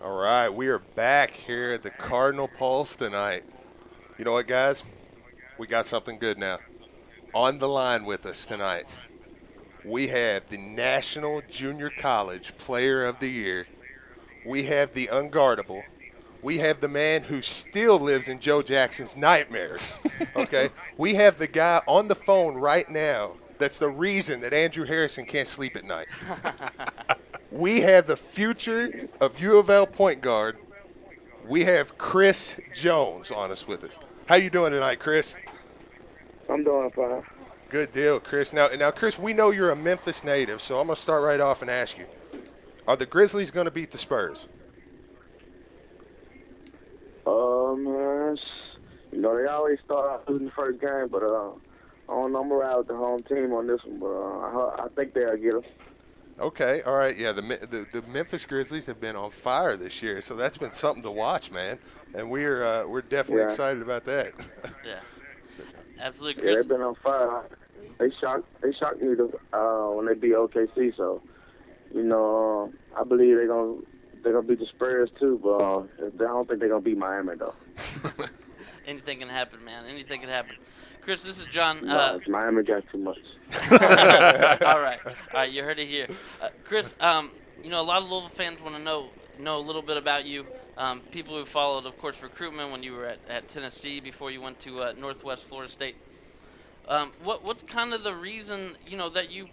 All right, we are back here at the Cardinal Pulse tonight. You know what, guys? We got something good now. On the line with us tonight, we have the National Junior College Player of the Year. We have the unguardable. We have the man who still lives in Joe Jackson's nightmares. Okay? We have the guy on the phone right now that's the reason that Andrew Harrison can't sleep at night. We have the future of U of L point guard. We have Chris Jones on us with us. How you doing tonight, Chris? I'm doing fine. Good deal, Chris. Now, Chris, we know you're a Memphis native, so I'm gonna start right off and ask you: are the Grizzlies gonna beat the Spurs? Man, they always start out losing the first game, but I don't know. I'm around with the home team on this one, but I think they'll get them. Okay, all right, yeah. The Memphis Grizzlies have been on fire this year, so that's been something to watch, man. And we're definitely Yeah, excited about that. Yeah, absolutely, yeah, Chris. they've been on fire. They shocked me when they beat OKC. So, I believe they're gonna beat the Spurs too, but I don't think they're gonna beat Miami though. Anything can happen, man. Anything can happen. Chris, this is John. No, Miami got too much. All right. You heard it here. Chris, a lot of Louisville fans want to know a little bit about you. People who followed, of course, recruitment when you were at Tennessee before you went to Northwest Florida State. What's kind of the reason, that you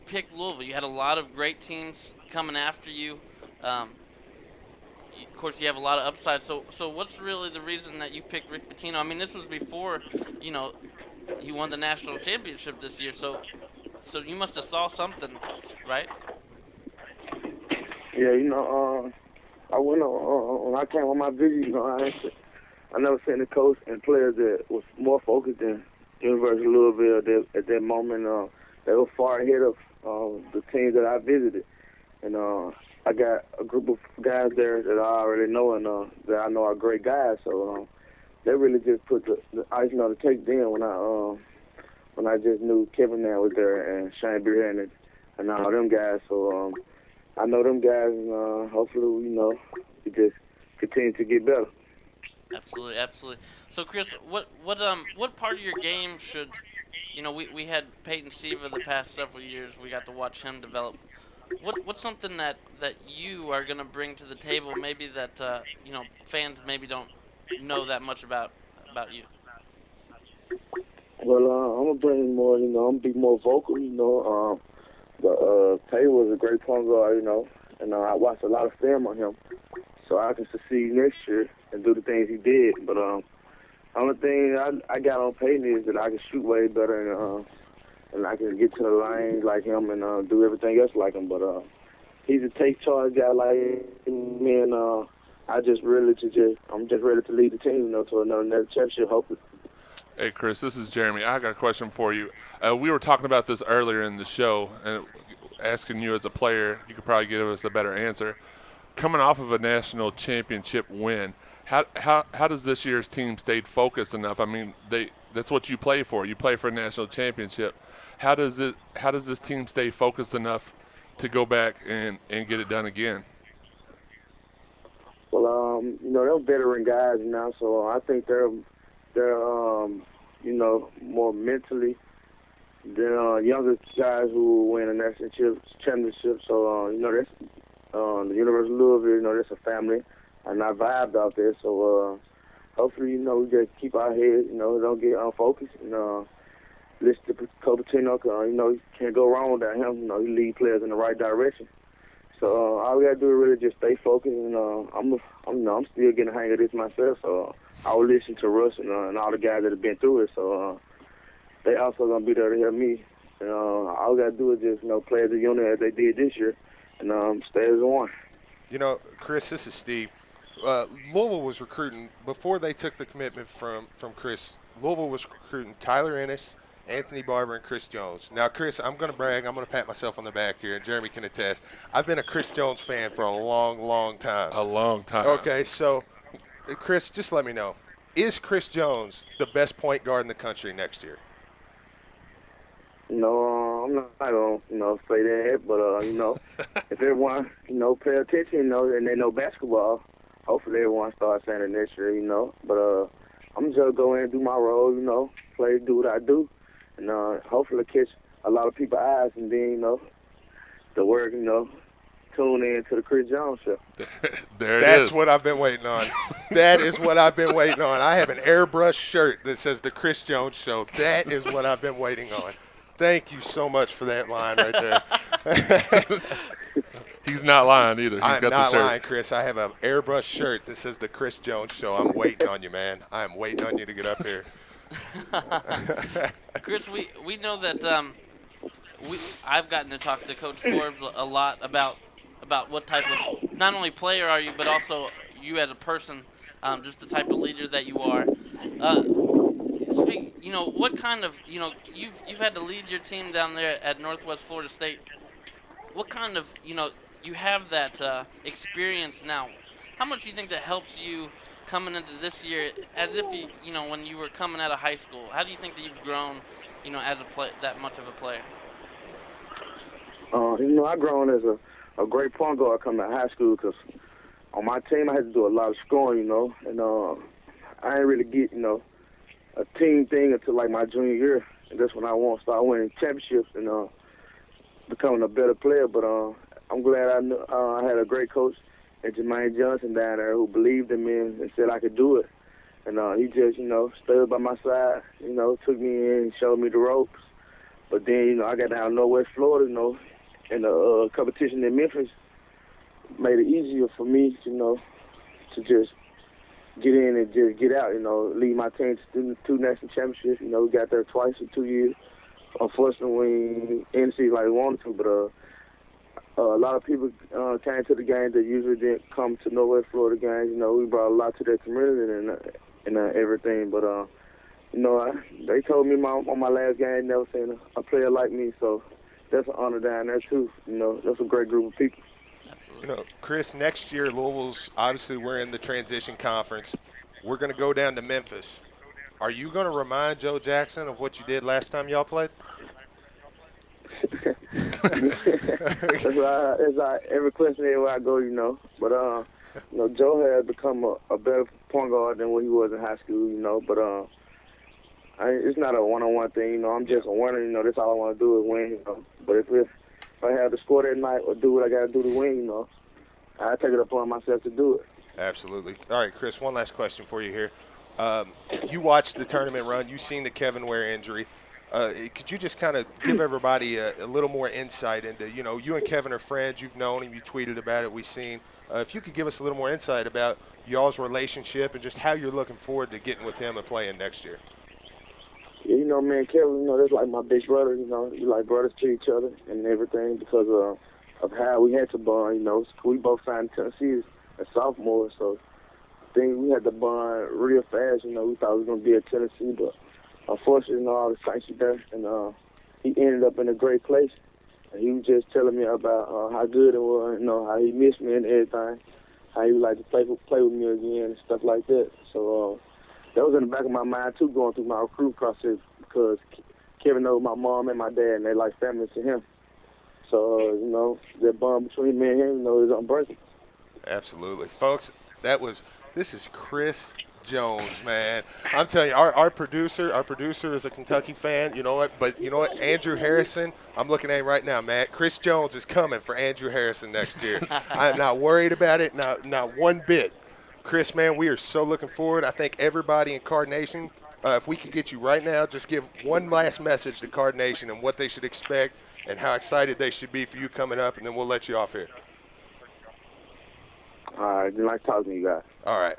picked Louisville? You had a lot of great teams coming after you. Of course, you have a lot of upside. So what's really the reason that you picked Rick Pitino? I mean, this was before, he won the national championship this year. So you must have saw something, right? Yeah, I went on when I came on my visit. I never seen a coach and players that was more focused than University of Louisville at that moment. They were far ahead of the teams that I visited, and I got a group of guys there that I already know and that I know are great guys. So they really just put the icing on the cake then when I just knew Kevin Nair was there and Shane Beerhead and all them guys. So I know them guys, and hopefully we just continue to get better. Absolutely, absolutely. So, Chris, what part of your game should, we had Peyton Siva the past several years. We got to watch him develop. What's something that you are going to bring to the table? Maybe that fans maybe don't know that much about you. Well, I'm gonna bring more. I'm gonna be more vocal. Taylor was a great point guard. And I watched a lot of film on him, so I can succeed next year and do the things he did. But only thing I got on Peyton is that I can shoot way better and I can get to the line like him and do everything else like him. But he's a take charge guy like me, and I'm just ready to lead the team, to another championship, hopefully. Hey, Chris, this is Jeremy. I got a question for you. We were talking about this earlier in the show, and asking you as a player, you could probably give us a better answer. Coming off of a national championship win, how does this year's team stay focused enough? I mean, that's what you play for. You play for a national championship. How does this team stay focused enough to go back and get it done again? Well, they're veteran guys now, so I think they're more mentally than younger guys who win a national championship. So that's the University of Louisville. That's a family, and I vibed out there. So hopefully, we just keep our heads. Don't get unfocused. And listen to Coach Pitino. You can't go wrong without him. He lead players in the right direction. So all we gotta do is really just stay focused, and I'm still getting the hang of this myself. So I will listen to Russ and all the guys that have been through it. So they also gonna be there to help me. And all we gotta do is just play as a unit as they did this year, and stay as one. Chris, this is Steve. Louisville was recruiting before they took the commitment from Chris. Louisville was recruiting Tyler Ennis, Anthony Barber, and Chris Jones. Now, Chris, I'm going to brag. I'm going to pat myself on the back here, and Jeremy can attest. I've been a Chris Jones fan for a long, long time. A long time. Okay, so, Chris, just let me know. Is Chris Jones the best point guard in the country next year? I'm not gonna, say that, but if everyone, pay attention, and they know basketball, hopefully everyone starts saying it next year, But I'm just go in and do my role, play, do what I do, and hopefully catch a lot of people's eyes, and then, the word, tune in to the Chris Jones show. There it That's is. what I've been waiting on. That is what I've been waiting on. I have an airbrush shirt that says the Chris Jones Show. That is what I've been waiting on. Thank you so much for that line right there. He's not lying either. He's I'm got not the shirt. lying, Chris. I have an airbrush shirt that says the Chris Jones Show. I'm waiting on you, man. I am waiting on you to get up here. Chris, we know that I've gotten to talk to Coach Forbes a lot about what type of not only player are you, but also you as a person, just the type of leader that you are. What kind of you've had to lead your team down there at Northwest Florida State. What kind of you have that experience now? How much do you think that helps you coming into this year, as if when you were coming out of high school? How do you think that you've grown, as that much of a player? I grown as a great point guard coming out of high school because on my team I had to do a lot of scoring, and I didn't really get, a team thing until like my junior year, and that's when I want to start winning championships and becoming a better player. But I'm glad I had a great coach, and Jermaine Johnson down there who believed in me and said I could do it. And he just, stood by my side, took me in and showed me the ropes. But then, I got down to Northwest Florida, and the competition in Memphis made it easier for me, to just get in and just get out, lead my team to two national championships. We got there twice in 2 years. Unfortunately, we didn't see like we wanted to, but a lot of people came to the game that usually didn't come to Northwest Florida games. We brought a lot to their community and everything. But, they told me on my last game, never seen a player like me, so that's an honor down there, too. That's a great group of people. Absolutely. Chris, next year, Louisville's, obviously we're in the transition conference. We're going to go down to Memphis. Are you going to remind Joe Jackson of what you did last time y'all played? It's like every question everywhere I go, But, Joe has become a better point guard than what he was in high school, But it's not a one-on-one thing, I'm just a winner, that's all I want to do is win, But if I have to score that night or do what I got to do to win, I take it upon myself to do it. Absolutely. All right, Chris, one last question for you here. You watched the tournament run. You've seen the Kevin Ware injury. Could you just kind of give everybody a little more insight into, you and Kevin are friends. You've known him. You tweeted about it. We've seen. If you could give us a little more insight about y'all's relationship and just how you're looking forward to getting with him and playing next year. Yeah, me and Kevin, that's like my big brother, we like brothers to each other and everything because of how we had to bond, We both signed Tennessee as sophomores, so I think we had to bond real fast, We thought we was going to be at Tennessee, but unfortunately, all the sanctions there, and he ended up in a great place. And he was just telling me about how good it was, how he missed me and everything, how he would like to play with me again and stuff like that. So that was in the back of my mind, too, going through my recruit process because Kevin knows my mom and my dad, and they like family to him. So, that bond between me and him, is unbreakable. Absolutely. Folks, this is Chris Jones, man. I'm telling you, our producer is a Kentucky fan. You know what? But you know what? Andrew Harrison, I'm looking at him right now, Matt. Chris Jones is coming for Andrew Harrison next year. I'm not worried about it, not one bit. Chris, man, we are so looking forward. I think everybody in Card Nation, if we could get you right now, just give one last message to Card Nation and what they should expect and how excited they should be for you coming up, and then we'll let you off here. All right, nice talking to you guys. All right.